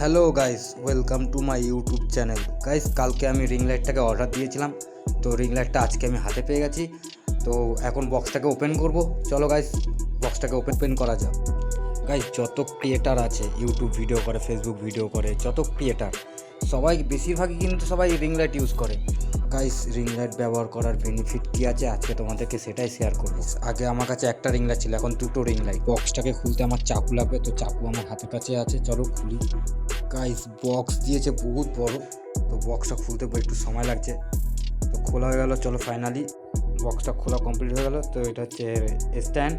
Hello guys, welcome to my YouTube channel. Guys, কালকে আমি ring লাইটটাকে order দিয়েছিলাম, তো রিং লাইটটা আজকে আমি হাতে পেয়ে গেছি। তো এখন বক্সটাকে ওপেন করব। চলো গাইস, বক্সটাকে ওপেন করা যাক। গাইস, যত ক্রিয়েটার আছে, ইউটিউব ভিডিও করে, ফেসবুক ভিডিও করে, যত ক্রিয়েটার সবাই বেশিরভাগই কিন্তু সবাই রিং লাইট ইউজ করে। গাইস, রিং লাইট ব্যবহার করার বেনিফিট কী আছে আজকে তোমাদেরকে সেটাই শেয়ার করবো। আগে আমার কাছে একটা রিং লাইট ছিল, এখন দুটো রিং লাইট। বক্সটাকে খুলতে আমার চাকু লাগবে, তো চাকু আমার হাতের কাছে আছে, চলো খুলি। গাইস, বক্স দিয়েছে বহুত বড়, তো বক্সটা খুলতে একটু সময় লাগছে। তো খোলা হয়ে গেল, চলো ফাইনালি বক্সটা খোলা কমপ্লিট হয়ে গেল। তো এটা হচ্ছে স্ট্যান্ড।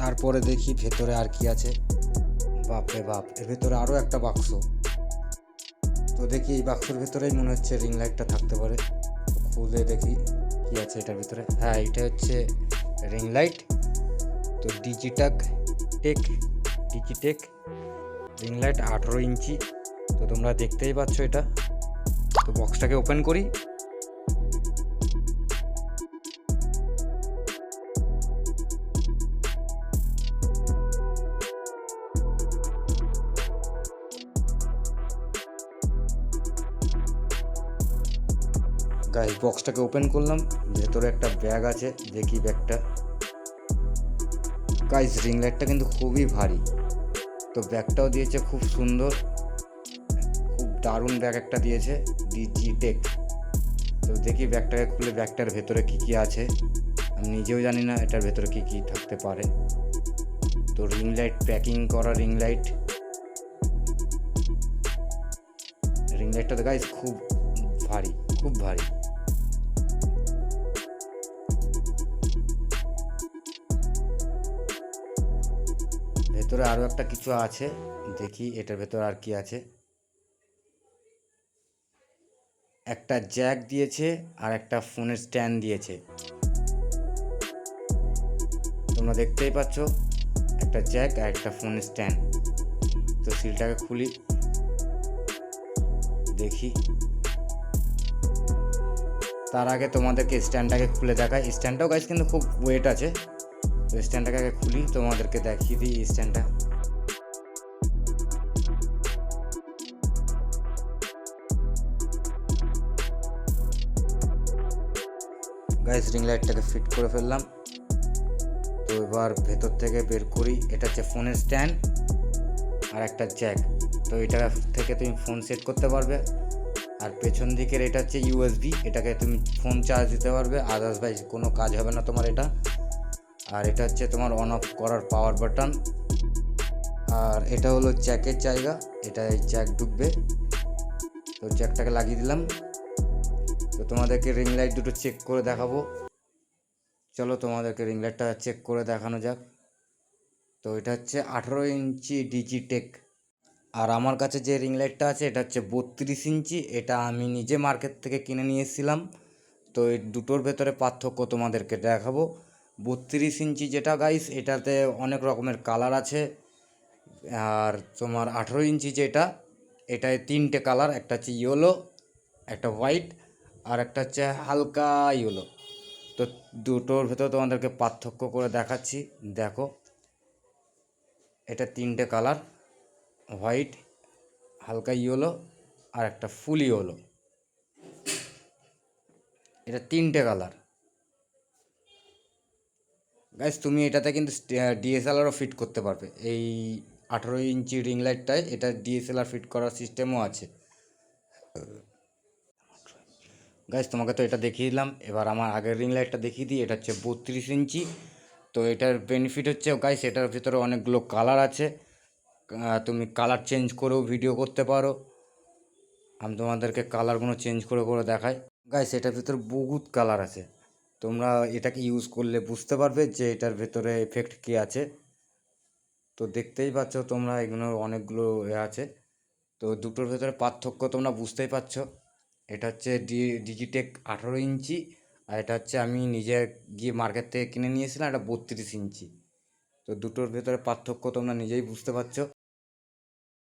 তারপরে দেখি ভেতরে আর কি আছে। বাপরে বাপ, এর ভেতরে আরও একটা বাক্স। তো দেখি এই বাক্সের ভেতরেই মনে হচ্ছে রিং লাইটটা থাকতে পারে। তো খুলে দেখি কি আছে এটার ভিতরে। হ্যাঁ, এটা হচ্ছে রিং লাইট। তো ডিজিটেক রিং লাইট 18 ইঞ্চি। তো তোমরা দেখতেই পাচ্ছ এটা। তো বক্সটাকে ওপেন করি। গাইস, বক্সটাকে ওপেন করলাম, ভেতরে একটা ব্যাগ আছে, দেখি ব্যাগটা। গাইস, রিং লাইটটা কিন্তু খুবই ভারী। তো ব্যাগটাও দিয়েছে খুব সুন্দর, খুব দারুণ ব্যাগ একটা দিয়েছে, ডিজিটেক। তো দেখি ব্যাগটাকে খুলে ব্যাগটার ভেতরে কী কী আছে। আমি নিজেও জানি না এটার ভেতরে কী কী থাকতে পারে। তো রিং লাইট, প্যাকিং করা রিং লাইটটা তো গাইস খুব ভারী, খুব ভারী। ভেতরে আরও একটা কিছু আছে, দেখি এটার ভেতরে আর কি আছে। একটা জ্যাক দিয়েছে আর একটা ফোনের স্ট্যান্ড দিয়েছে, তোমরা দেখতেই পাচ্ছ। একটা জ্যাক আর একটা ফোনের স্ট্যান্ড। তো সিলটাকে খুলি, দেখি। তার আগে তোমাদেরকে স্ট্যান্ডটাকে খুলে দেখাই। স্ট্যান্ডটাও গাইস কিন্তু খুব ওয়েট আছে। তো স্ট্যান্ডটাকে আগে খুলি, তোমাদেরকে দেখিয়ে দিই স্ট্যান্ডটা। গাইস, রিং লাইটটাকে ফিট করে ফেললাম। তো এবার ভেতর থেকে বের করি, এটা হচ্ছে ফোনের স্ট্যান্ড আর একটা জ্যাক। তো এটা থেকে তুমি ফোন সেট করতে পারবে। আর পেছন দিকের এটা হচ্ছে ইউএসবি, এটাকে তুমি ফোন চার্জ দিতে পারবে, আদার্সওয়াইজ কোনো কাজ হবে না তোমার এটা। আর এটা হচ্ছে তোমার অন অফ করার পাওয়ার বাটন। আর এটা হলো জ্যাকের জায়গা, এটা জ্যাক ঢুকবে। তো জ্যাকটাকে লাগিয়ে দিলাম। তো তোমাদেরকে রিং লাইট দুটো চেক করে দেখাবো। চলো তোমাদেরকে রিং লাইটটা চেক করে দেখানো যাক। তো এটা হচ্ছে 18 ইঞ্চি ডিজিটেক। আর আমার কাছে যে রিং লাইটটা আছে এটা হচ্ছে 32 ইঞ্চি। এটা আমি নিজে মার্কেট থেকে কিনে নিয়ে এসেছিলাম। তো এই দুটোর ভেতরে পার্থক্য তোমাদেরকে দেখাবো। 32 ইঞ্চি যেটা গাইস, এটাতে অনেক রকমের কালার আছে। আর তোমার 18 ইঞ্চি যেটা, এটায় 3টে কালার, একটা হচ্ছে ইয়েলো, একটা হোয়াইট, আর একটা হচ্ছে হালকা ইয়েলো। তো দুটোর ভেতর তোমাদেরকে পার্থক্য করে দেখাচ্ছি, দেখো। এটা 3টে কালার, হোয়াইট, হালকা ইয়েলো, আর একটা ফুল ইয়েলো। এটা 3টে কালার। গাইস, তুমি এটাতে কিন্তু ডিএসএলআরও ফিট করতে পারবে। এই 18 ইঞ্চি রিং লাইটটায় এটা ডিএসএলআর ফিট করার সিস্টেমও আছে। গাইস, তোমাকে তো এটা দেখিয়ে দিলাম, এবার আমার আগের রিং লাইটটা দেখিয়ে দিই। এটা হচ্ছে 32 ইঞ্চি। তো এটার বেনিফিট হচ্ছে গাইস, এটার ভিতরে অনেকগুলো কালার আছে। তুমি কালার চেঞ্জ করেও ভিডিও করতে পারো। আমি তোমাদেরকে কালারগুলো চেঞ্জ করে করে দেখাই। গাইস, এটার ভিতরে বহুত কালার আছে। তোমরা এটাকে ইউজ করলে বুঝতে পারবে যে এটার ভেতরে এফেক্ট কী আছে। তো দেখতেই পাচ্ছ তোমরা, এগুলোর অনেকগুলো আছে। তো দুটোর ভেতরে পার্থক্য তোমরা বুঝতেই পারছো। এটা হচ্ছে ডিজিটেক 18 ইঞ্চি, আর এটা হচ্ছে আমি নিজে গিয়ে মার্কেট থেকে কিনে নিয়েছিলাম, এটা 32 ইঞ্চি। তো দুটোর ভেতরে পার্থক্য তোমরা নিজেই বুঝতে পারছো।